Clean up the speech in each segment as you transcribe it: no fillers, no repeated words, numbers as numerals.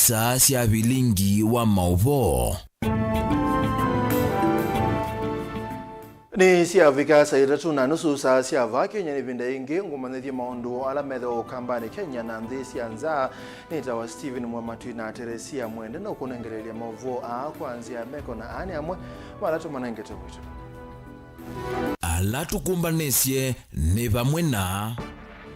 Saa cia Vilingi wa Mauvoo. Ni cia Afrika sairatu na nusu saa cia Kenya ni vinda ingi ngumanithie maundu ala metho kambani Kenya na nthi cia nza ni tawa Steven MUEMA na Teresia Mwende na kunengereria Mauvoo kuanzia meko na ani amwe wala tumanengete kwitu. Ala tukumbanesie ni vamwe na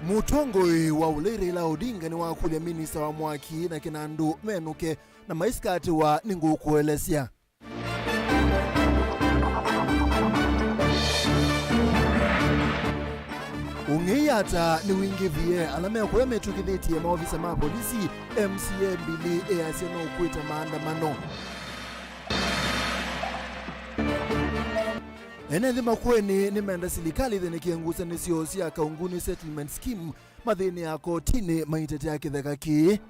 Mutongoi wa Raila Odinga ni wa kulia minista wa mwaki na kinandu menuke na maiskati wa ningu kuelesia. Ungeyata ni wingivie alame kwa metukidhiti ya maofisa maa polisi MCA mbili aseno kuita maandamano. Enezi makweni ni menda silikali dhene kiengusa nisiosi ya kaunguni settlement scheme madhini ya kotini maitete ya kithekaki.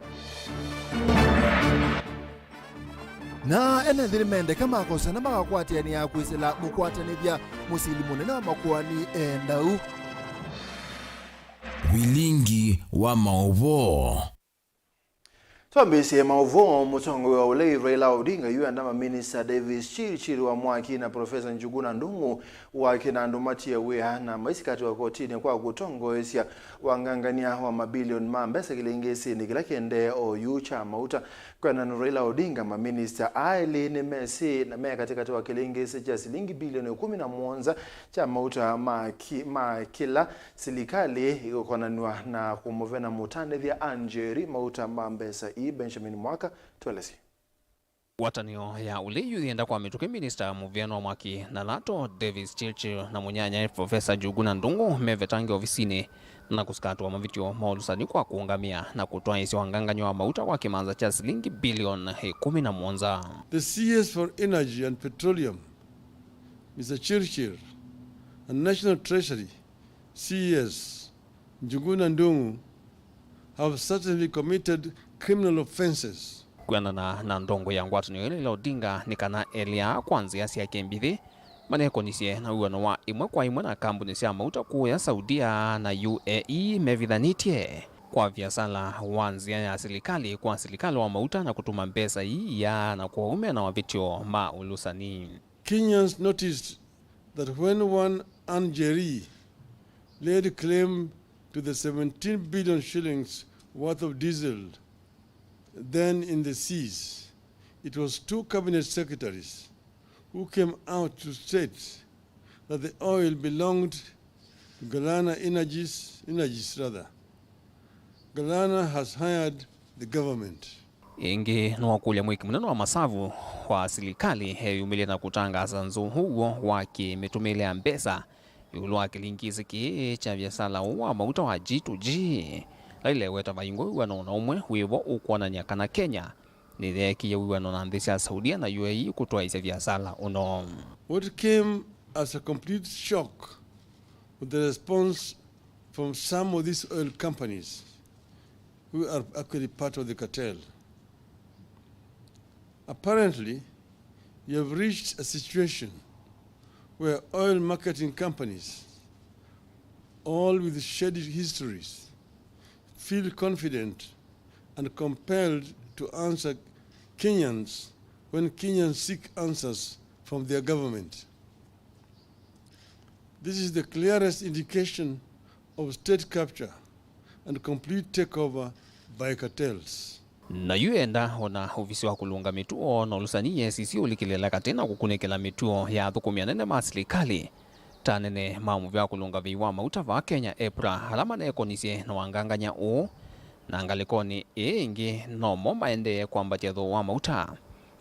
Na enezi ni mende kama kosa na makakwati ya ni ya kuisela mukwata ni vya musilimune na makwani endau. Vilingi wa Mauvoo. Twambisi Mauvoo mutongo wa Raila Odinga yuandama Minister Davis Chirichiri wa mwaki na Professor Njuguna Ndung'u wa kinandu matia wea na maisikati wa kotini kwa kutongoesya wangangania wa mabilioni mambesa kilingisi ni kila kende o cha mauta kwa na Raila Odinga Minister aili ni mesi na mea katika wa kilingisi cha shilingi bilioni 11 cha mauta kila silikali ikokonanwa na kumovena mutane vya Anjeri mauta mambesa Benjamin Mwaka tuelezi. Watanio ya uleyu yenda kwa mituke Minister Muviano wa mwaki na lato Davis Chirichiri na munyanya Professor Njuguna Ndung'u mevetangi ofisini na kusikatu wa mavitio maulusani kwa kuungamia na kutoa isi wanganganyo wa mauta kwa kimanza cha shilingi bilioni 11. The CS for Energy and Petroleum, Mr. Chirichiri, and National Treasury, CS Njuguna Ndung'u, have certainly committed criminal offenses. Kuenda na ndongo ya ngwatu ni Raila Odinga ni kana elia kwanzia siya kembithi maneko nisie na uwano wa imwe kwa imwe na kampuni siya mauta kuu ya Saudia na UAE mevithanitie kwa viasala wanzia ya silikali kwa silikali wa mauta na kutuma mpesa hii ya na kwa ume na wavitio ulusani. Kenyans noticed that when one Anjeri laid claim to the 17 billion shillings worth of diesel then in the seas, it was two cabinet secretaries who came out to state that the oil belonged to Galana Energies. Galana has hired the government. Ingi nuwakulia mwiki mneno wa masavu wa silikali yumile na kutangaza nzu huo waki metumile mbesa yulu waki lingizi ki cha viasala wa mauta wa G2G. Laile weta vayungo wano umwe wivo ukuwana nyakana Kenya ni dheki ya wano na ndisi ya Saudia na UAE kutua isi viasala uno. What came as a complete shock with the response from some of these oil companies who are actually part of the cartel. Apparently, you have reached a situation where oil marketing companies, all with shady histories, feel confident and compelled to answer Kenyans when Kenyans seek answers from their government. This is the clearest indication of state capture and complete takeover by cartels. Na yuenda ona ofisi wa kulunga mituo na ulusani sisi ulikilela katena kukunekela mituo ya thukumia nene masilikali. Tanene mamu vya kulunga viwa mauta va Kenya Epra halama na ekonisie na wanganganya na angalikoni ingi no momba ende kwa mbachezo wa mauta.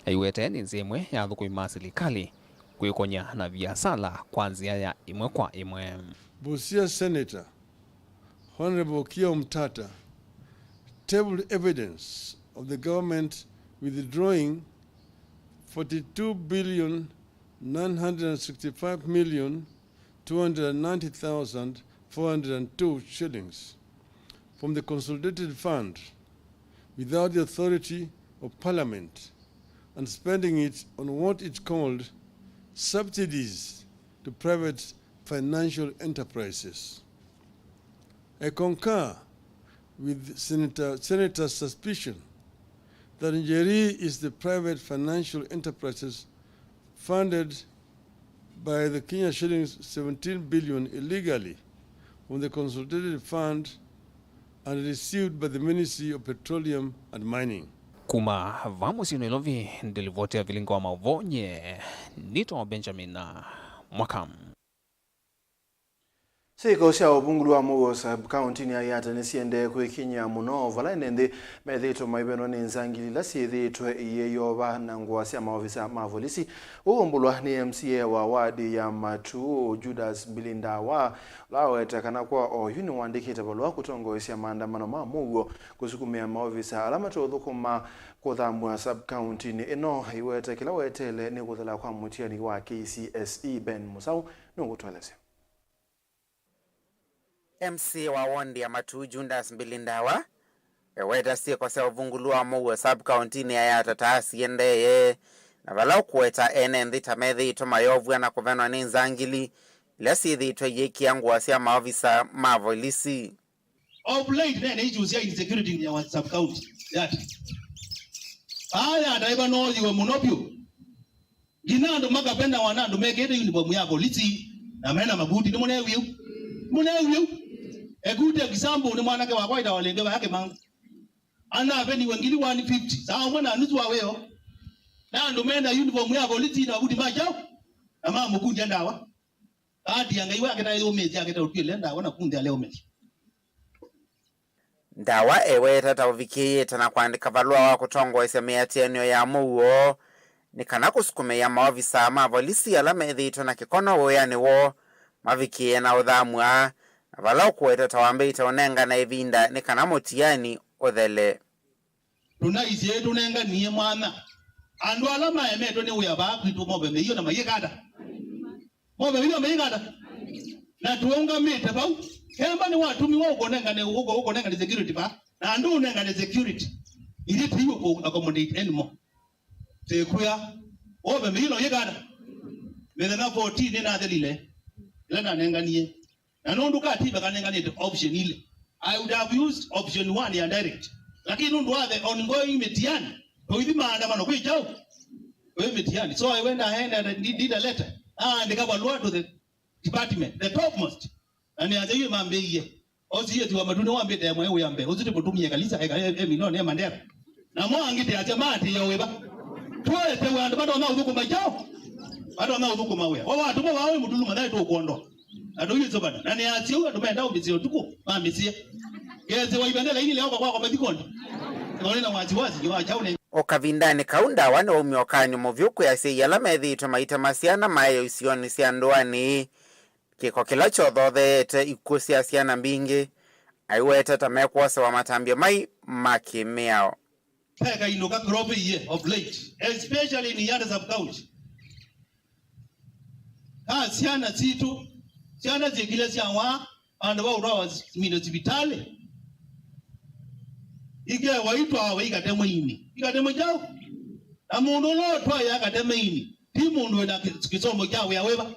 Ayuete ni nzimwe ya thukuma silikali kuikonya na viasala kwanzia ya imwe kwa imwe. Busia Senator Honorable Kia Mtata tabled evidence of the government withdrawing 42,965,290,402 shillings from the consolidated fund without the authority of Parliament and spending it on what it called subsidies to private financial enterprises. I concur with Senator's suspicion that Njeri is the private financial enterprises funded by the Kenya shillings 17 billion illegally from the consolidated fund and received by the Ministry of Petroleum and Mining. Kuma vamos inelovi ndilivotea Vilingi wa Mauvoo nito Benjamin Mwakam. Siko sia obungulu wa Mauvoo sub county ni ayata nesiende kwekinya muno valainende medhito maibeno nenzangili la siethitwe iyeyoba na ngwasi ya maofisa mavolisi uombulwa ni MCA wa wadi ya Matu Judas Bilindawa laweta kana kwa oyuni wandikita balwa kutongoesya maandamano ma Mauvoo kusukumia maofisa alamato thukuma kuthamwa sub county ni ino iweta kila wetele ni kuthala kwa mutiani wa KCSE Ben Musau nungutwalese. MC wa wondi ya Matu Judas Bilindawa weta sie kwa sewa vungulu wa Mauvoo sub county ni ayata taasi yendeye na walau kuweta ene ndita methi ito mayovu na kuvenwa ni nzangili lesi ito yeki yangu wasia maofisa mavolisi. Of late then issues ya insecurity in our sub county that aya daiba nozi wa munopyo ginando makapenda wanando mekete uniform yako liti na mena mabuti ni munewiu a good example ni mwanake wa kwaida walenge yake mangu ana beni wengine 150 sawa mwana nusu waweo na ndo menda uniform yako liti na mabuti majao na mama mukundi ndawa ati yanga iwa aketa yo mezi aketa utile ndawa na kundi leo mezi ndawa eweta tavikie tana kuandika valua wa kutongo esemea eneo ya Mauvoo ni kana kusukumia maofisa mavolisi alamethi ito na kikono woyani wo mavikie na udhamwa valau kuweta tawambe itaonenga na evinda ni kana motiani othele tunaisie tunenga niye mwana andu alama emeto ni uyaba kwitu Mauvoo hiyo na mayekada Mauvoo hiyo mayekada na tuonga mete bau kemba ni watumi wao konenga ne ukonenga ni security ba na andu unenga ni security ili tiyo ko accommodate anymore sekuya Mauvoo hiyo yekada mede na 14 ni na delile ila na nenga niye na nundu katiba kanenga ni option ile. I would have used option 1 ya direct lakini nundu wa the ongoing metiani hivi maandamano kwa chao wewe metiani. So I went ahead and did a letter and gave a law to the department the topmost and ya hiyo mambe ozi yetu wa maduni wa mbete ya mwewe yambe ozi tutumie kalisa emino ne mandera na mwangite ya jamati ya weba tuwete wa bado na udhukuma chao bado na udhukuma wewe watu kwa wawe mudulu madai tu kuondoa adoyizo bana na ni atiu tumenda ubizio tuko mambisie geze wa ibendela ile leo kwa madikondo ngolena waziwazi wa chaune okavindani kaunda wane umiokanyo muvyuku ya si yala methi ito maita masiana mayo isioni sia ndoani kiko kilacho dhothete ikusi asiana mbingi aiwete tamekwose wa matambio mai makimiao pega inuka krope ye of late especially in Yanda sub county asiana situ siana zikile sianwa ando wa urawa mino zibitale ike waitwa awa ikatemo ini ikatemo jao na mundu lotwa ya katemo ini ti mundu na kisomo jao ya weba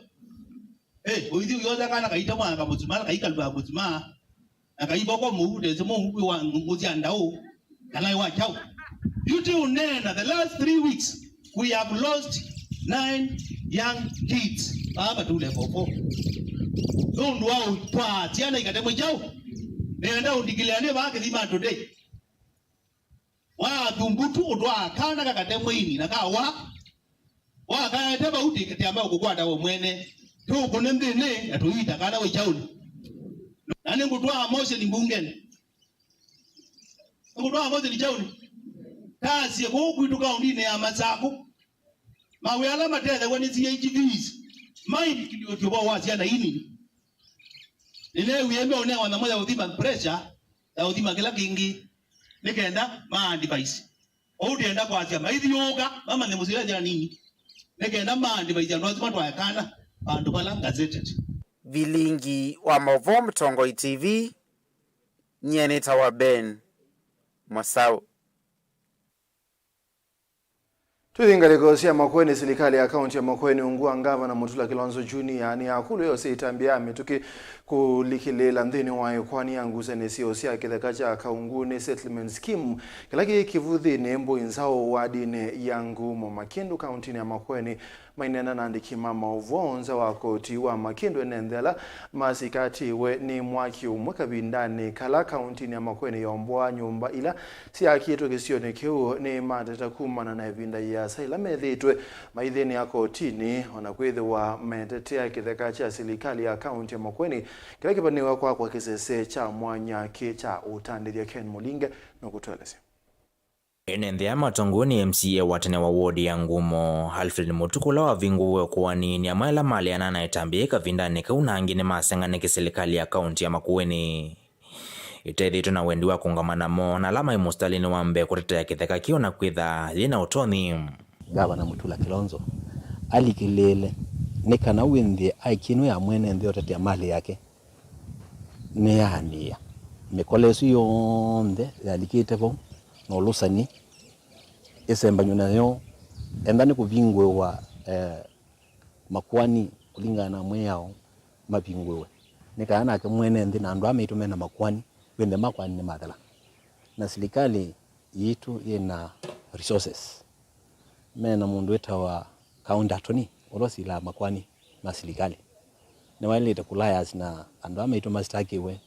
uithi uyoza kana kaita mwanga muzima kaikalba muzima na kaiba kwa muude zemo ubi wa nguzi andao kana wa chao beauty unena the last 3 weeks we have lost 9 young kids baba tu level 4 nundu wao twa tiana ikatemo jao nenda undikileane bake lima today wa dumbutu odwa kana kakatemo ini na kawa wa kaeteba uti katiamba ukukwata wo mwene tu kunembe ne atuita kana we chauli nani ngutwa mose ni mbungeni ngutwa mose ni chauli kasi ko kuituka undine ya mazako mawe alama tete wani CHVs mai kidio kyo wazi ana ini ile uyembe one wana moja udhima pressure ya udhima kila kingi nikaenda ma device odienda kwa tia maithi yoga mama ne musira jana nini nikaenda ma device ndo watu wakana bandu bala gazetted Vilingi wa Mauvoo Mtongoi TV nyeneta wa Ben Masau. Tuingaliko sia Makueni serikali ya kaunti ya Makueni ungua ngava na Mutula Kilonzo Junior ni akulu yose itambia ametuki kulikilela ndini wayo kwani yanguza nesio sia kithakacha kaungune settlement scheme kilaki kivuthi nembo inzao wadine yangu mo Makindu kaunti ya Makueni mainena nandiki Mauvoo nza wa koti wa Makindu enendela masikati we ni mwaki umwekabindani kala kaunti ya Makueni yombwa nyumba ila sia kitu kisione kiu ni matata kumana na evinda ya saila methitwe maithini ya kotini wanakwithwa metetea kithekacha serikali ya kaunti ya Makueni kila kipaniwa kwa kisese cha mwanya cha utandiria Ken Mulinge na kutueleza. Enende ya matongoni MCA watene wa wodi ya Ngumo Alfred Mutukula wa vinguwe kuwani ni amaila mali anana itambika vindani kaunangine masengane kiserikali ya kaunti ya Makueni. Itethito na wendi wa kungamana mo na lama imustalini wa mbe kutetea kitheka kio na kwitha yina utoni. Gavana Mutula Kilonzo alikilele nekana wendhe aikinu ya mwene ndio tetea mali yake ne yania mekolesu yonde yalikite bo no lusani esemba nyuna yo endani kuvingwe wa makwani kulingana mwe yao mapingwe nekana ke mwene ndi na ndo ameitumena makwani wende makwani ni madala na serikali yitu ina resources mena mundu etawa county attorney olosi la makwani na serikali ne wale takulayas na ando ameituma stakiwe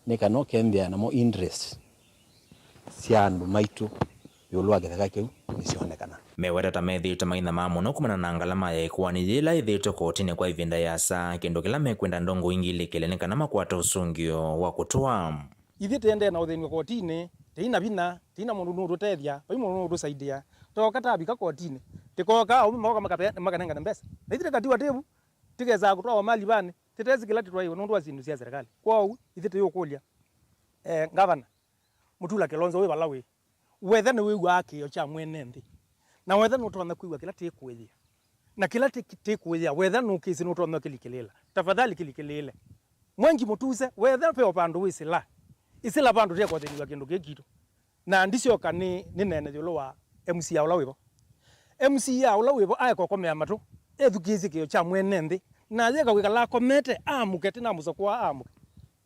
nika no kembia na mo interest siandu maitu yolwa gethake nisionekana meweta tamethito maina mamuno kumana na ngalama ya ikwani yila ithito kotini kwa ivinda yasa kendo kila mekwenda ndongo ingili kelene kana makwata usungio wa kutoa ithite ende na uthini kotini teina bina teina mundu nuru tethia bai mundu nuru saidia toka tabika kotini tikoka au moka makanenga na mbesa ithite katiwa tebu tigeza kutoa mali bane tetezi kila titwa hiyo nundu azindu cia serikali kwao ithite yo kulia gavana Mutula Kilonzo we balawe wethe ne wewa akio cha mwene nthi na wethe no twana kuiwa kila tekwithia na kila tekwithia wethe no kisi no twana kilikilela tafadhali kilikelele mwengi mutuze wethe pe opandu wisila isila bandu ria kwathiniwa kindu gikito na ndicio kani nene jolo wa MC ya ulawibo aiko komea matu ethukizi kio cha mwene nthi na yeka wikala komete amukete na musokwa amuke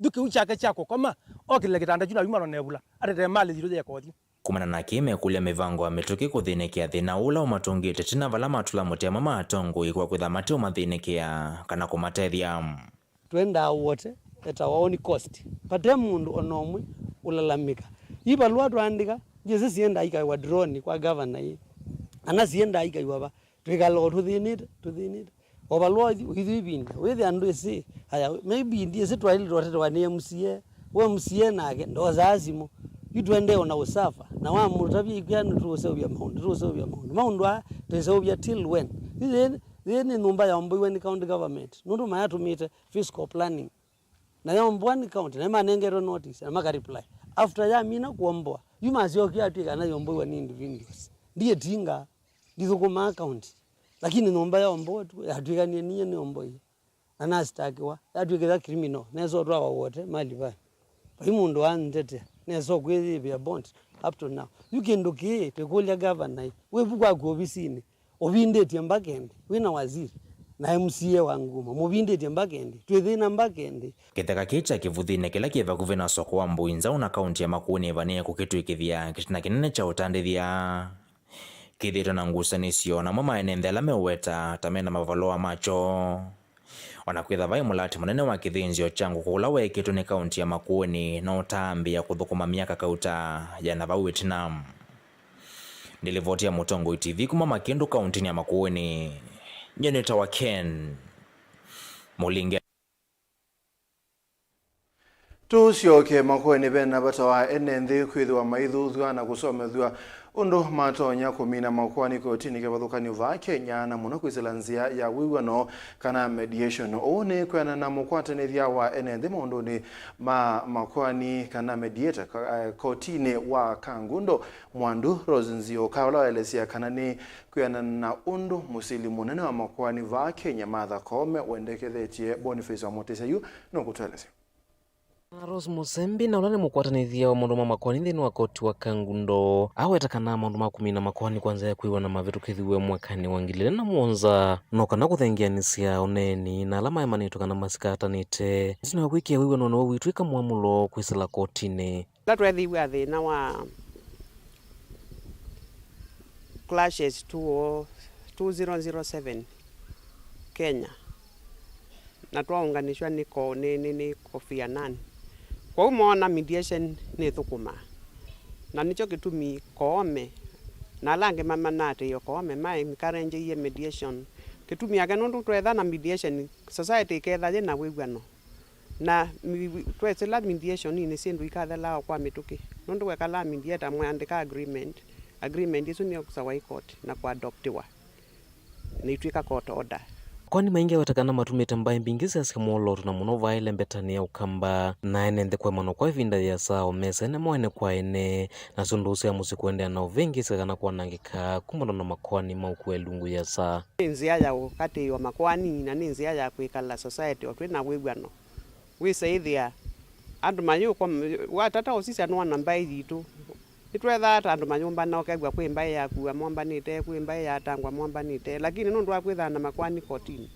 duke uchake chako koma okile kitanda juna yuma no nebula atete mali jiro ya kothi kumana na kime kulia mivango ametuki kuthinekia thina ula umatungite tina vala matula mutema matongo ikwa kwitha mati umathinekia kana kumatethia twenda wote etawaoni cost pate mundu onomwe ulalamika iba lwatu andika jese sienda ika wa drone kwa governor hii ana sienda ika iwa ba twikalo tuthinite obalwaji withibinda withi andu isi haya maybe ndiye se twali rotete wa MCA nake ndo zazimo yitwende ona usafa na wa mutabi ikyanu tusobya maundu tusobya till when then numba ya ombo when county government nundu maya tumite fiscal planning na ya ombo ni county na manengero notice na maka reply after ya mina kuomboa yumazio kyatwika na yombo wa individuals ndiye tinga ndizokoma county lakini nomba ya ombo hatwikanie ni ombo hii anastakiwa yatwikira criminal nezo twa wote mali ba mundu andete nezo kwithibia bond up to now you can dokie tekolia governor webukwa govisini obindetie mbakende wina waziri na MCA wa Ngumo mubindetie mbakende twithina mbakende kitheka kicha kivuthine kila kiva kuvena soko wa mbuinza una kaunti ya Makueni vania kukitwikithia kitina kinene cha utandithia kithito na ngusanisio na mama enendela meweta tamena mavaloa macho wanakwitha vai mulati munene wa kithinzio changu kula wekitu ni kaunti ya Makueni na utambia kuthukuma miaka kauta ya navau Vietnam. Nilivotia Mutongoi TV kuma Makindu kaunti ya Makueni. Nyeneta wa Ken Mulinge. Tusioke Makueni bena batawa enenthi kwithwa maithuthwa na kusomethwa Undu matonya kumina makwani kotini kevathukani va Kenya na muno kwiselanzia ya wiwano kana mediation one kwena na mukwatanithia wa enenthi maunduni ma makwani kana mediator kotini wa Kangundo Mwandu Rosinzio kaula elesia kana ni kwena na undu musili munene wa makwani va Kenya Martha Koome wendekethetie Boniface wa Motesayu no kutweleza Rose Musembi na ulane mukwatanithia wa maundu ma makwani nthini wa koti wa Kangundo awetakana maundu ma kumina makwani kwanza ya kuiwa na mavitukithiwe mwakani wa 2007 no kana kuthengianisia uneni na alama emanitwe kana masikatanite ntino wikia wiwa nono witwika mwamulo kwisila kotini la twethiwa thina wa clashes 2007 Kenya na twaunganishwa ni Kofi Annan. Kwa umona mediation ni thukuma. Na nicho gitumi Koome na lange mama nate yo Koome mai mikarenje ye mediation. Gitumi aga nundu twetha na mediation society ketha na wigwano. Na twetela mediation ni sindu ikathela kwa mituki. Nundu wekala mediator mwandika agreement isu ni okusawa court na kwa adoptiwa. Ni twika court order. Kwani maingi watakana matumite mbai mbingizi ya sikimoloto na muno vaile mbetania ukamba na ene ndekwe mano kwa vinda ya sao mesa ene moene kwa ene na sundusi ya musikuendea na uvingi sikana kwa nangika kumano na makwani maukwe lungu ya saa. Nzia ya wakati wa makwani na nzia ya kuikala society wa tuina wigwano. Wisa ithia andu manyu kwa watata osisi anuwa na mbai jitu. Itwetha ata andu manyumba na okegwa kwi mbai ya kuwa mwamba nite kwi mbai ya tangwa mwamba nite lakini nundu akwitha na makwani kotini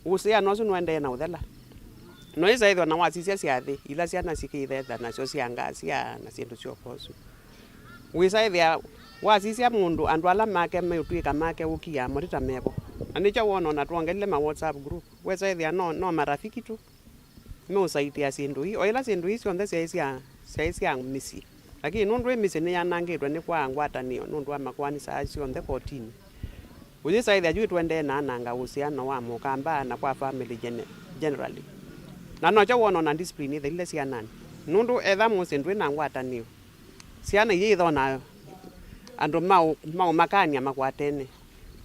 usia no sunu ende na uthela no isa ithwa na wasisia ciathi ila ciana cikithetha nacio ciangacia na cindu cio kosu wisa ithia wasisia mundu andu ala make metwika make ukia morita mebo anicha wono na tuongelele ma WhatsApp group wisa ithia no marafiki tu me usaitia cindu hi o ila cindu hi cionthe cia misi lakini nundu emisi ni yanangitwe ni kwa ngwatanio nundu wa makwani saa cionthe kotini uji saithia juu twende na nanga usiano wa mukamba na kwa family generally na nocha wono na discipline ile ciana nundu etha musi ndwe na ngwatanio ciana yithona andu mau makania makwatene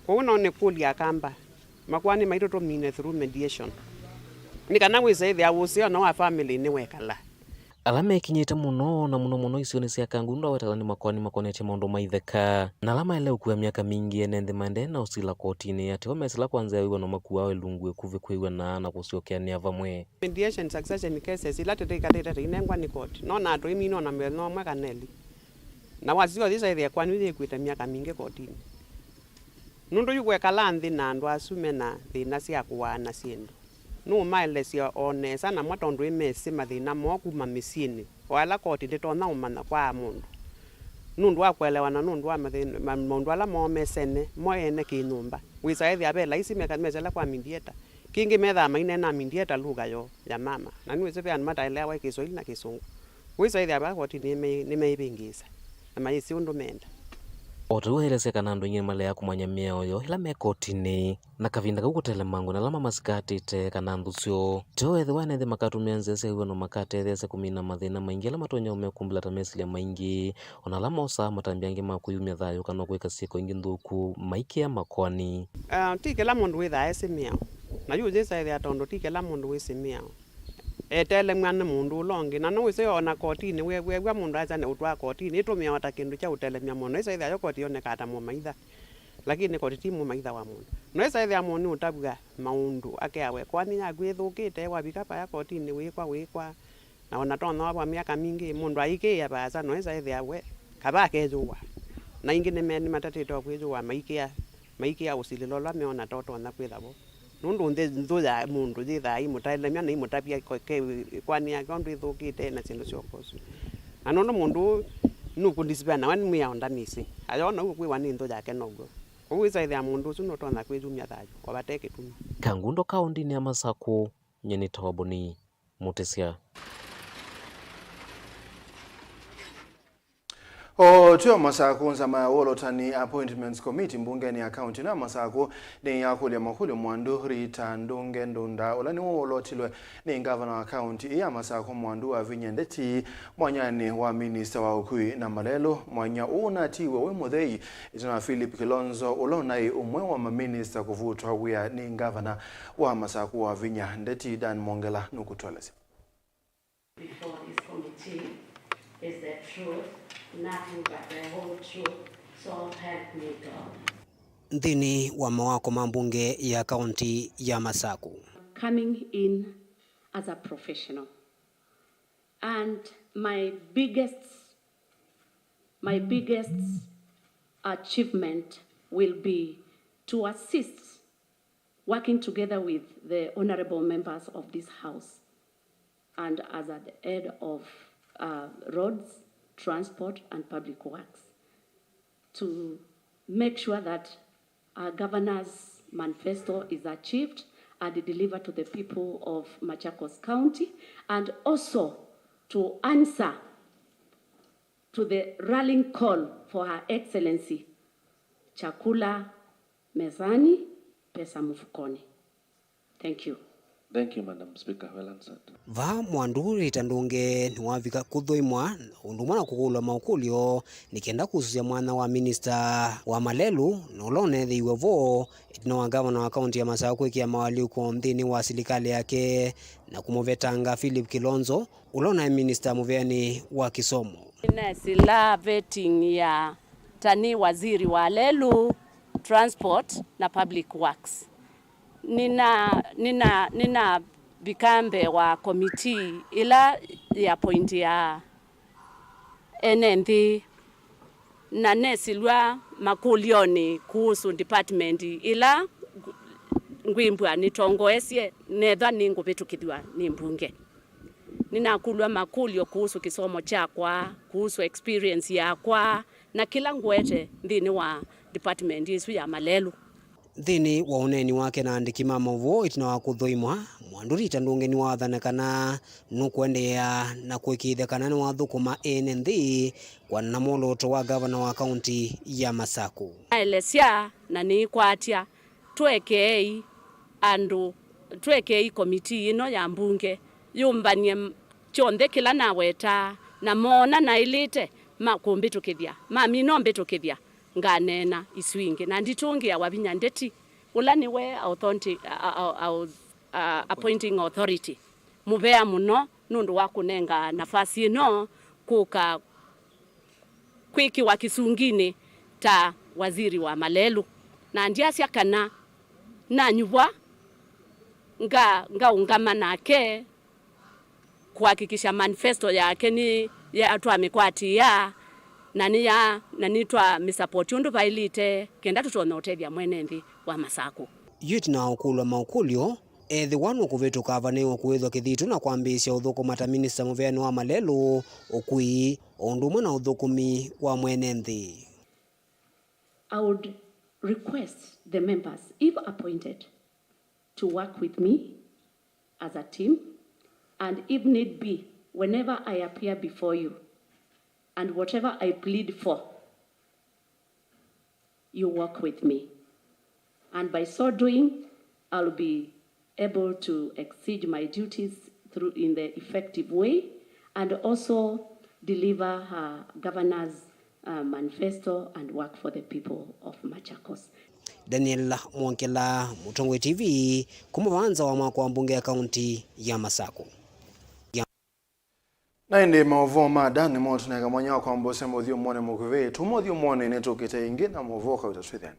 kwa uno ni kulia kamba makwani maitoto mine through mediation ni kana wisaithia usiano wa family ni wekala alama ikinyite muno na muno isioni cia Kangundo awetala ni makonete maundu maitheka na alama ile ukuwa miaka mingi enenthi mande na usila kotini ati wamesila kwanza wiwa no makuwa welungu ekuve kwiwa na kuciokeania vamwe mediation succession cases ila tetekatete inengwa ni court no na ndo imino na meno mwe kaneli na wasio thisa ile kwani ile kwita miaka mingi kotini nundu yukwekala nthi na andu asume na thina cia kuwana sindu no mailesio onesa na matondu imesi mathina moku mamisini wala koti nditona umana kwa mundu nundu akwelewana nundu wa mathina mundu ala momesene moene kinyumba wisaithi abela isi mekala kwa mediator kingi metha maine na mediator lugha yo ya mama na niwe sepe an mataelewa Kiswahili na Kisungu wisaithi abela koti ni meibingisa na maisi undu menda otu helese kana andu ingine male ya kumanya miao yo hila mekotini na kavinda kukutele mangu na lama masikatite kana ndusyo tewethi wanethe makatumia nzese iwe no makatethese kumina mathina maingi ala matonya umekumbula tamesilia maingi ona lama osa matambiangi makuyumia thayo kana kwika sieko ingi nthuku maikia makwani tike la mundu witha esimia na yu jesa ile atondo tike la mundu wisimia etele mwana mundu ulongi na no wise ona kotini wewe mundu acha ne utwa kotini itumia wata kindu cha utelemia mundu isa itha yo koti one kata mu maitha lakini koti timu maitha wa mundu no isa itha mundu utabuga maundu akeawe kwani yagwithukite wabika pa ya kotini wikwa na ona tona wa miaka mingi mundu aikia baza no isa itha we kaba kejuwa na ingine meni matatito kwejuwa maikia usililo la meona toto na kwithabo nundu nthuya mundu thitha imutalemia na imutapia kwani akondu ithukite na cindu ciokosu na nundu mundu nukundisipia na wani mia ondamisi ayona ukwiwa ni nthuya yake nogo uwisaithia mundu ucu notona kwijumia thayo wabateke tumi Kangundo kaundini ya Masako nyeni tawaboni Mutesia Tuyo Masako nzama wolotani Appointments Committee mbungeni ya county na Masako ni yakuli ya makuli mwandu Rita Ndunge Ndunda ulani wolotilwe ni governor wa county ya Masako mwandu wa vinyendeti mwanyani wa minister wa ukui na malelo mwanya unatiwe we muthei itana Philip Kilonzo ulonai umwe wa maminister kuvutwa wia ni governor wa Masako wa vinyendeti Dan Mongela nukutolesi. Before this committee is the truth, nothing but the whole truth, so help me God. Ndini wa mawako mambunge ya kaunti ya Masako. Coming in as a professional, and my biggest achievement will be to assist, working together with the honorable members of this house, and as at the head of roads, transport and public works, to make sure that our governor's manifesto is achieved and delivered to the people of Machakos County, and also to answer to the rallying call for Her Excellency Chakula Mezani, Pesa Mfukoni. Thank you. Thank you, Madam Speaker. Well answered. Va mwandu Rita Ndunge niwavika kuthoimwa undumana kugulwa maukulio nikienda kususia mwana wa minister wa malelu nolone thiwe vo itino wa governor wa county ya Masako ikia mawali uko mthini wa serikali yake na kumuvetanga Philip Kilonzo ulona minister muveani wa kisomo. Sila vetting ya tani waziri wa lelu, transport na public works. Nina bikambe wa committee ila ya point ya NND na nesilwa makulioni kuhusu department ila ngwimbwa nitongoesie netha ningu vitukithwa ni mbunge. Ninakulwa makulio kuhusu kisomo chakwa, kuhusu experience yakwa na kila ngwete ndini wa department isu ya malelu. Thini wa uneni wake na andiki Mauvoo itino wa kuthoimwa mwandu Rita Ndunge ni wathanekana nukwendea na kwikithekana ni wathukuma NND kwa namoloto wa governor wa county ya Masako. Elesia na ni kwatia twekei committee ino ya mbunge yumbanie chonde kila naweta na mona na ilite makumbitukithia mamino mbitukithia nganena iswingi na nditungia wabinyandeti ulani we appointing authority mubea muno nundu wa kunenga nafasi ino kuka kwiki wa kisungini ta waziri wa malelu na ndiasia kana na nyubwa nga ungama nake kuhakikisha manifesto yake ni ya atwa mikwati ya nanitwa misupport undu bailite kenda tutona utethia mwenendi wa Masako. Yutina okulwa maukulio ethi wanu kuvetuka avanewa kuwethwa kithitu na kwambisya uthukuma ta minister muveani wa malelu ukui ondumwe na uthukumi wa mwenendi. I would request the members, if appointed, to work with me as a team, and if need be, whenever I appear before you, and whatever I plead for, you work with me. And by so doing, I'll be able to exceed my duties through in the effective way and also deliver her governor's manifesto and work for the people of Machakos. Daniel Mwankela, Mutongwe TV, kumuvanza wa mwako wa mbunge ya kaunti ya Masako. Naende Mauvoo madani moto na kamanya kwa mbose modhio mwone mukuve tumodhio mwone neto kita ingi na Mauvoo kwa utaswithen.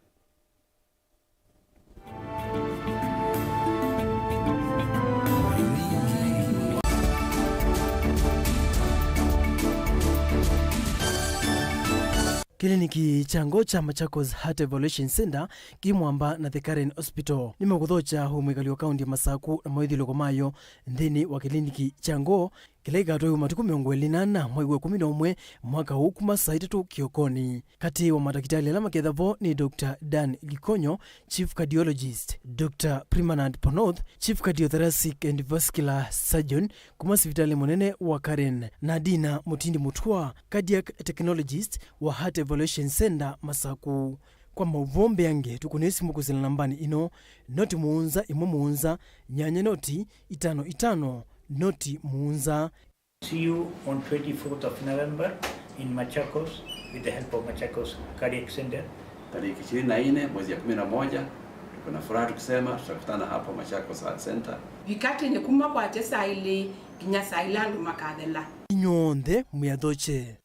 Kliniki chango cha Machakos Heart Evaluation Center kimwamba na The Karen Hospital nimekuthocha humwikalio kaunti ya Masako na mwithilo komayo nthini wa kliniki chango kila ikatoi matuku 28 mwai wa 11 mwaka huu kuma saa 3 kiokoni. Kati wa madaktari ala makethavo ni Dr. Dan Gikonyo, Chief Cardiologist, Dr. Primanand Panoth, Chief Cardiothoracic and Vascular Surgeon kuma sivitali munene wa Karen, na Dina Mutindi Mutwa, Cardiac Technologist wa Heart Evaluation Center Masaku. Kwa Mauvoo yange tukunesi mukuzila nambani ino noti muunza imo muunza nyanya noti 55 noti muunza. See you on 24th of November in Machakos with the help of Machakos Cardiac Center. Tarehe 24 mwezi ya 11 tuko na furaha tukisema tutakutana hapo Machakos Heart Center. Vikati ni kuma kwa tesa ile kinya sailandu makadela. Nyonde muyadoche.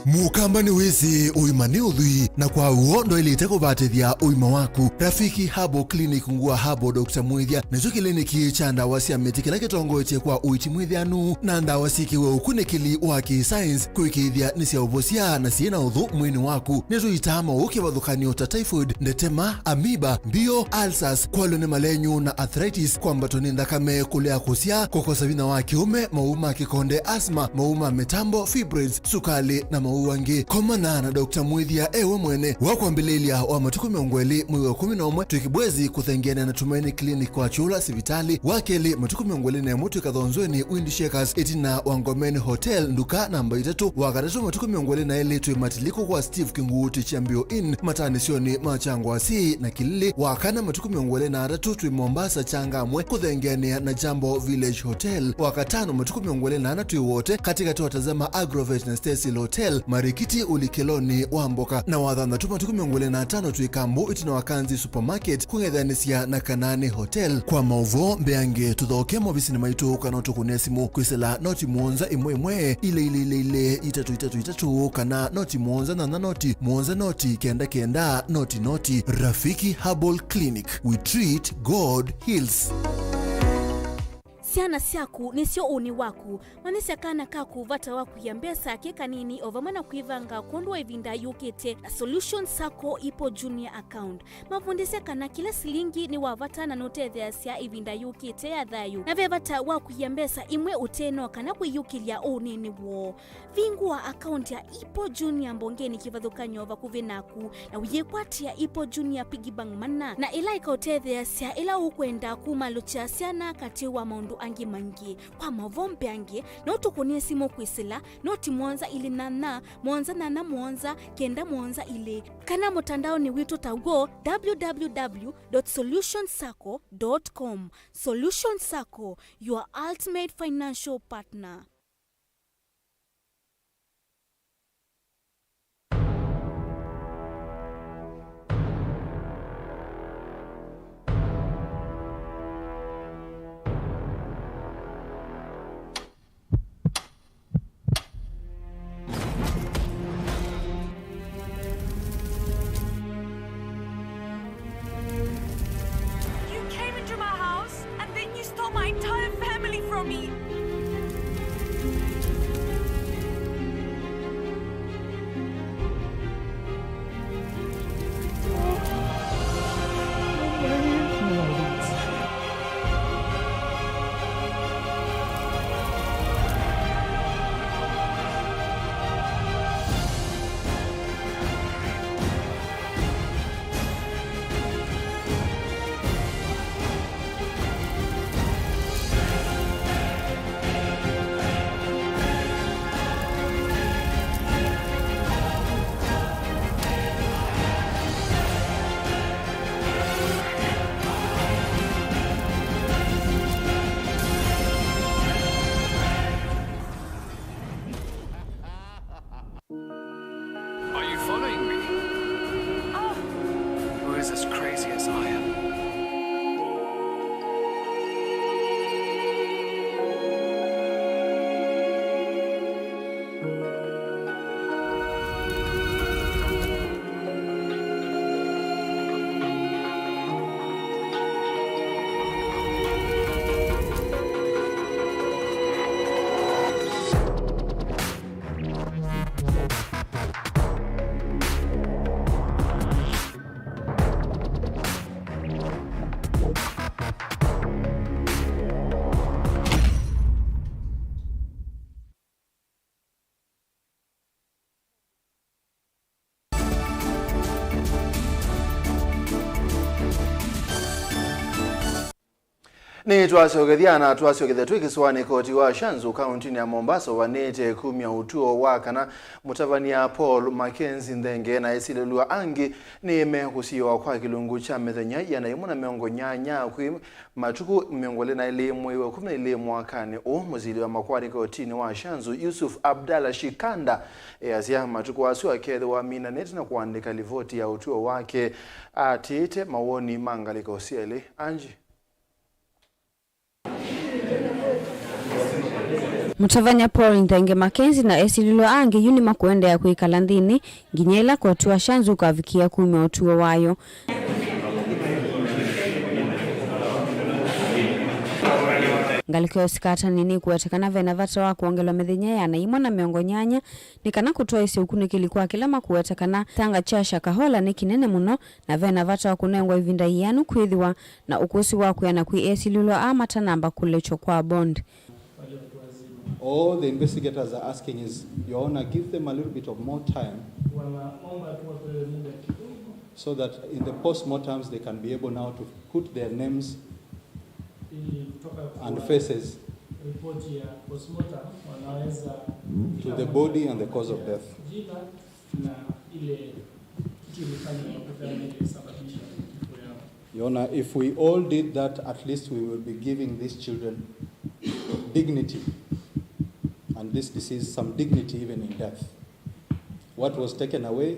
Mukambani wezi uimani udhui na kwa uondo ili iteko batethia uima waku. Rafiki Habo Clinic ngua Habo Dr. Mwithia nezo kliniki cha ndawa cia miti kila kitongo iche kwa uiti mwithianu na ndawa sikiwe ukunikili wa ki-science kuikithia ni cia uvosia na siena udhu mwini waku nezo itama ukivathukanio ta typhoid, ndetema, amiba, mbio, ulcers, kwalone malenyu na arthritis, kwambato ni ndakame, kulea kusia, kukosa vina wa kiume, mauma kikonde, asma, mauma metambo, fibroids, sukali na uwangi. Komana na Dr. Mwithia ewe mwene wakwambililia wa matuku 20 mwezi wa 11 tukibwezi kuthengiana na Tumaini Clinic kwa chula sivitali wakeli matuku 20 mutu ikathonzweni Wind Shakers itina Wangomeni Hotel nduka namba 3 wakatatu matuku 20 na ili tuimatiliko kwa Steve Kinguti Chambio Inn matanisioni machangwa si na Kilili wakana matuku 23 tui Mombasa Changamwe kuthengiana na Jambo Village Hotel wakatano matuku 24 tui wote katika tuwatazama Agrovet na Stacy Hotel Marikiti ulikeloni wamboka na wathana tuma tuku 25 tuikambu itina Wakanzi Supermarket kung'ethanisia na Kanani Hotel. Kwa Mauvoo mbeange tuthoke mobisini maitu kana tukunesimu kwisela noti muonza imwe ile 333 kana noti muonza na noti muonza noti kenda noti. Rafiki Herbal Clinic, we treat, God heals. Siana siaku nisio uni waku manisi kana kaku vata waku ya mbesa keka nini ovamana kuivanga kondwa ivinda yukete na Solution Sako ipo junior account mavundise kana kila silingi ni wavata na note theasia ivinda yukete ya dhayu na vevata waku ya mbesa imwe uteno kana kuyukilia unini wo vingua account ya ipo junior mbongeni kivadhukanyo ova kuvinaku na uyekwatia ipo junior pigibang mana na ila ikaote theasia ila ukwenda kumalucha siana katiwa maundu angi mangi. Kwa Mauvoo mpeange na utukunie simo kwisila noti muonza ili nana muonza kenda muonza ile kana mutandao ni witu tago www.solutionsako.com. Solution Sako, your ultimate financial partner. My entire family from me. Ni twasogethia twikiswani koti wa Shanzu kaunti ya Mombasa wanete kumya utuo wakana mutavania Paul Mackenzie Ndenge na esilelua angi ni mekusiwa kwa kilungu cha methenya yana imuna miongo nyanya kwi matuku miongole na ile mwewe 11 mwakani muzili wa makwari kotini wa Shanzu Yusuf Abdalla Shikanda azia matuku wasu akedhe wa mina neti na kuandika livoti ya utuo wake atite mawoni mangaliko siele anji. Mutavanya Paul Ndenge Mackenzie na esililo angi yuni makuende ya kuikala nthini nginyela kwa tuwa Shanzu kavikia kume otuwa wayo. Ngalikio sikata nini kuwatakana vena vata wa kuongelo methenya ya na imona miongo nyanya nikana kutoa isi ukuni kilikuwa kila makuwatakana tanga chasha kahola ni kinene muno na vena vata wa kunengwa ivinda iyanu kuidhiwa na ukusi waku ya na kui esililo amata namba kulecho kwa bond. All the investigators are asking is, Your Honor, give them a little bit of more time so that in the post-mortems they can be able now to put their names and faces to the body and the cause of death. Your Honor, if we all did that, at least we will be giving these children dignity. And this disease some dignity even in death. What was taken away,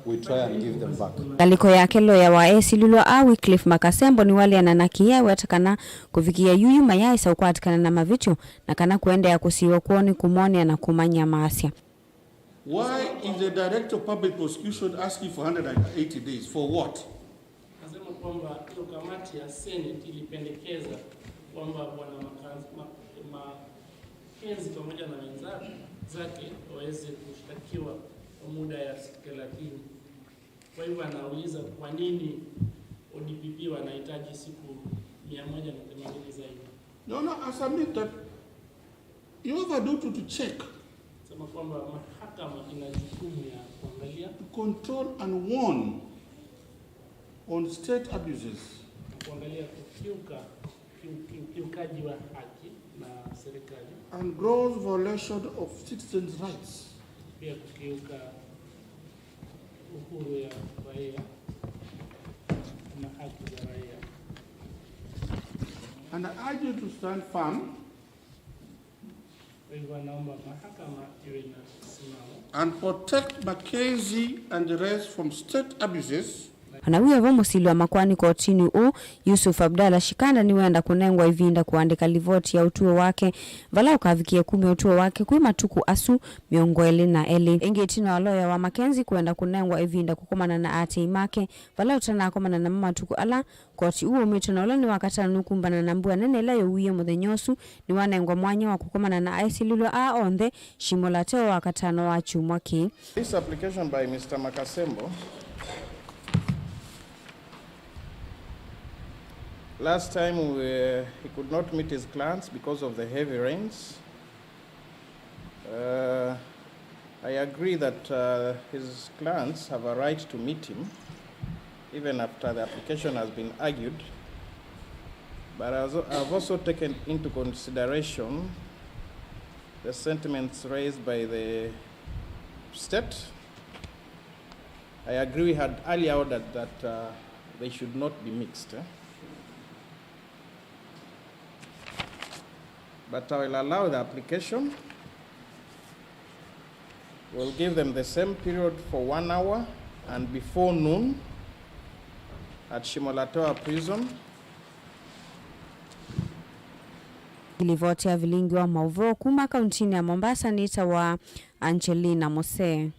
we try and give them back. Galiko yake loya wa esililo Wycliffe Makasembo ni wale ananakia watakana kufikia yuyu mayai sa ukwatikana na mavicho na kana kuende ya kusiwa kuoni kumoni na kumanya maasya. Why is the Director of Public Prosecution asking for 180 days? For what? Nasema kwamba hiyo kamati ya Senate ilipendekeza kwamba bwana Mackenzie pamoja na wenzake waweze kushtakiwa kwa muda ya siku 30. Kwa hivyo anauliza kwa nini ODPP wanahitaji siku 180 zaidi. No, I submit that you have a duty to check. Sema kwamba mahakama ina jukumu ya kuangalia, to control and warn on state abuses. Kuangalia kiukaji wa haki na serikali. And gross violation of citizens' rights. Pia kukiuka uhuru ya raia na haki za raia. And I urge you to stand firm and protect Mackenzie and the rest from state abuses. Anawiya vo musili wa makwani kotini Yusuf Abdalla Shikanda ni wenda kunengwa ivinda kuandika livoti ya utuo wake vala ukavikia kume utuo wake kui matuku asu miongo eli na eli. Ingetina waloya wa Mackenzie kuenda kunengwa ivinda kukomana na ate imake vala utana komana na matuku ala koti umituna wala ni wakata nukumbana na mbua nene ila yowiye mudhenyosu ni wanengwa mwanya wa kukomana na esililo ondhe shimolateo wakatano wa chumwaki. This application by Mr. Makasembo. Last time he could not meet his clients because of the heavy rains. I agree that his clients have a right to meet him even after the application has been argued. But I've also taken into consideration the sentiments raised by the state. I agree we had earlier ordered that they should not be mixed. But I will allow the application. We'll give them the same period for 1 hour and before noon at Shimolatoa prison. Ilivoti ya Vilingi wa Mauvoo kuma kauntini ya Mombasa nita wa Angelina Mose.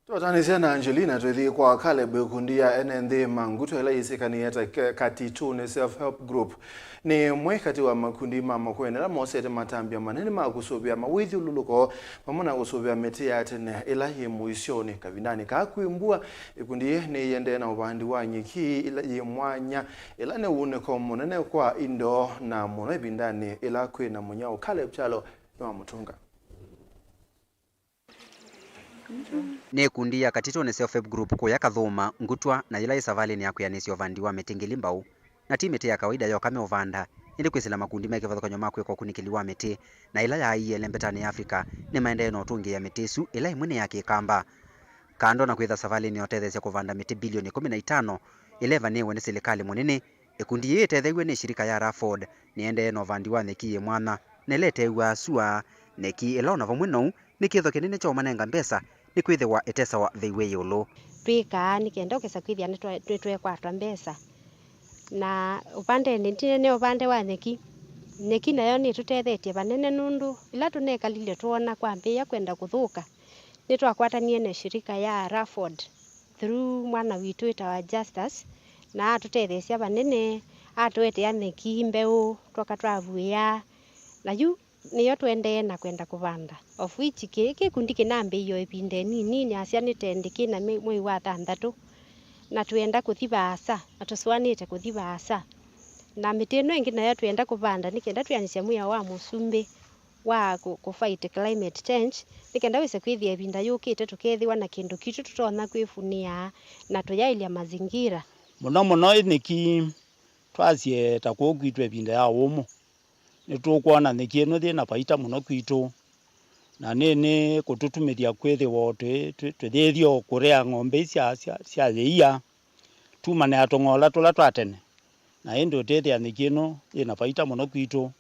Tuwatanisia na Angelina tuwezi kwa Caleb kundia NND manguto ila isekani yata katitu ni self-help group. Ni mwekati wa makundi mama kuenela mwosete matambia manene makusubia mawithi ululuko mamona kusubia meti ya tene ila ye muisioni kavindani kakuimbua ikundi ni yende na upandi wa nyiki ila ye mwanya ila ne uneko monene kwa indo na mwana bindani ila kwe na mwenyao Caleb chalo na mutunga. Ne kundi ya katito ne self-help group ko yakathoma ngutwa na ila isavali ni yakuyanisio vandiwa metingili mbau na ti miti ya kawaida yokame uvanda indi kwisila makundi mekivathukany'o ma kwika ukunikili wa miti na ila yaiele mbetani ya Afrika ni maendeeo na utungi ya miti isu ila imwe ni ya kikamba kando na kwitha savali ni otethesya kuvanda miti bilioni 15 ilevaniwe ni serikali munene. Ikundi hii itethewe ni shirika ya Rafford niende no vandi wa neki mwana neletewa sua neki ilona vamwe no ni kitho kinene cha manenga mbesa ni kwithiwa itesa wa the way yolo twika ni kenda ukesa kwithia ni twetwe kwatwa mbesa na upande ni upande wa neki nayo ni tutethetie banene nundu ila tunekalile tuona kwambia kwenda kuthuka ni twakwatanie na shirika ya Rafford through mwana witu itawa Justice na tutethesia banene atwete neki mbeu twakatwavuya na yu niyo twende na kwenda kuvanda of which kikundi kinambe iyo ipinde nini asia nitendiki na mwei wa 6 na tuenda kuthibasa atuswanite kuthibasa na mitino ingi nayo tuenda kuvanda nikenda tuyanisya muya wa musumbi wa kufight climate change nikenda wise kwithia ipinda yukite tukethiwa na kindu kitu tutona kwifunia na tuyailia mazingira muno niki twasie takwogwitwe ipinda ya umu nitukwona nikino thina baita muno kwitu na nene kututumithia kwithi wote twithio kurea ng'ombe cia leia tumane atongola tula twatene na indi tethia nikino ina baita muno kwitu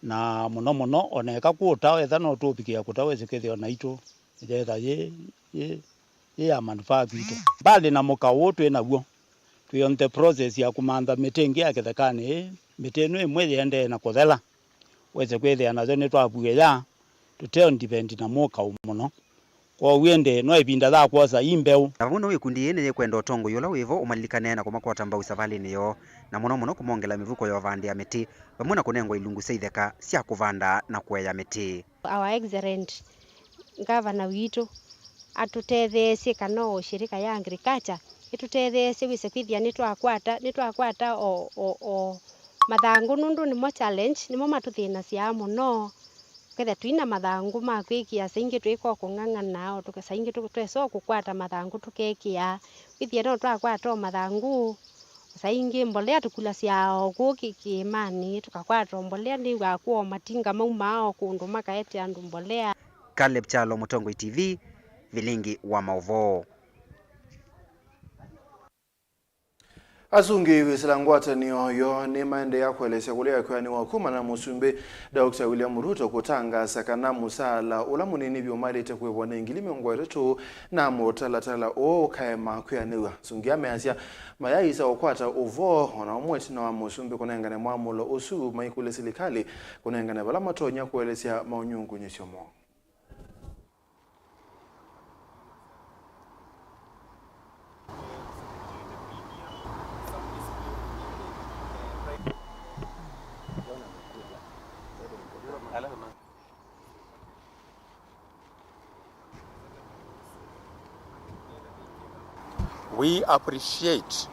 na muno oneka kuta etha no tupikia kutaweze kethio na itu jetha ye ya manufaa kwitu bali na mukawo twinaguo twi on the process ya kumantha mitengi ya kithekani miteno imwe yende na kuthela weze kwethia nazo ni twabuge ya tuteo depend na muka muno kwa wende no ibinda tha kwosa imbeu na muno wikundi yene ye kwenda utongo yola wivo umalilikane na kumakwata mbau savali niyo na muno kumongela mivuko ya vandi ya miti pamwe na kunengwa ilungu seitheka cia kuvanda na kueya miti. Our excellent governor witu atutethesie kana shirika ya agriculture itutethesie wise kwithia ni twakwata o mathangu nundu ni mo challenge ni mo matuthina cia muno ketha twina mathangu ma kwikia saingi twiko kung'ang'ana tukasaingi tweso kukwata mathangu tukekia kwithia no twakwata mathangu saingi mbolea tukula ciao kukikimani tukakwata mbolea ni gakwo matinga maumao kundu makaete andu mbolea. Caleb Chalo, Mutongo TV, Vilingi wa Mauvoo. Asungi wisila ngwatanio yo ni maende ya kuelesya kulia kwa ni wakuma na musumbi Dr. William Ruto kutanga sakana musala ula munini byomali tekwebona ingilime ngweretu na motalatala o kaema kwaniwa sungia measya mayaisa okwata uvo ona omweti na musumbi kunengane mwamulo usu maikule silikali kunengane bala matonya kuelesya maunyungu nyesyomo. We appreciate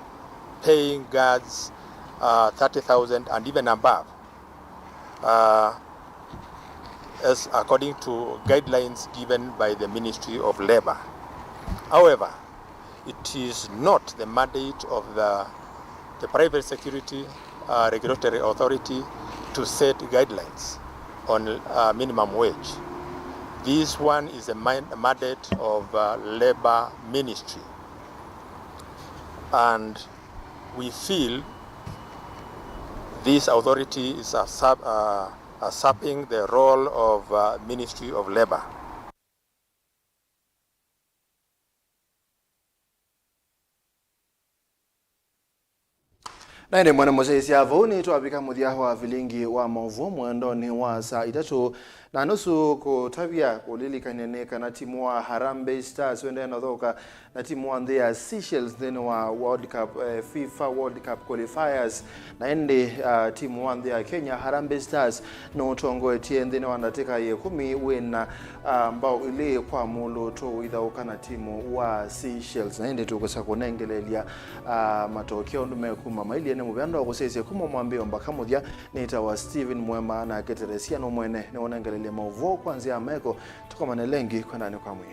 paying guards 30,000 and even above, as according to guidelines given by the Ministry of Labor. However, it is not the mandate of the private security regulatory authority to set guidelines on minimum wage. This one is a mandate of Labor Ministry. And we feel this authority is usurping the role of Ministry of Labor. Naende mwana mozesi avo ni tuwapika muthia wa Vilingi wa Mauvoo mwendo ni wa saa 3 na nusu kutabia kulilikanyane na timu wa Harambee Stars wende na thoka na timu wa the Seychelles then wa World Cup FIFA World Cup qualifiers na ende timu wa the Kenya Harambee Stars no tongo etiende na wandateka ye 10 wena ambao ile kwa mulo to idhauka na timu wa Seychelles na ende tukosa kunengelelia matokeo ndume kuma maili ene mubanda wakosese kuma mwambio mbaka muthia nita wa Steven MUEMA na keteresia no mwene ne onengelele Mauvoo kwanzia ameko tukomane lengi kwa ndani kwa mwe.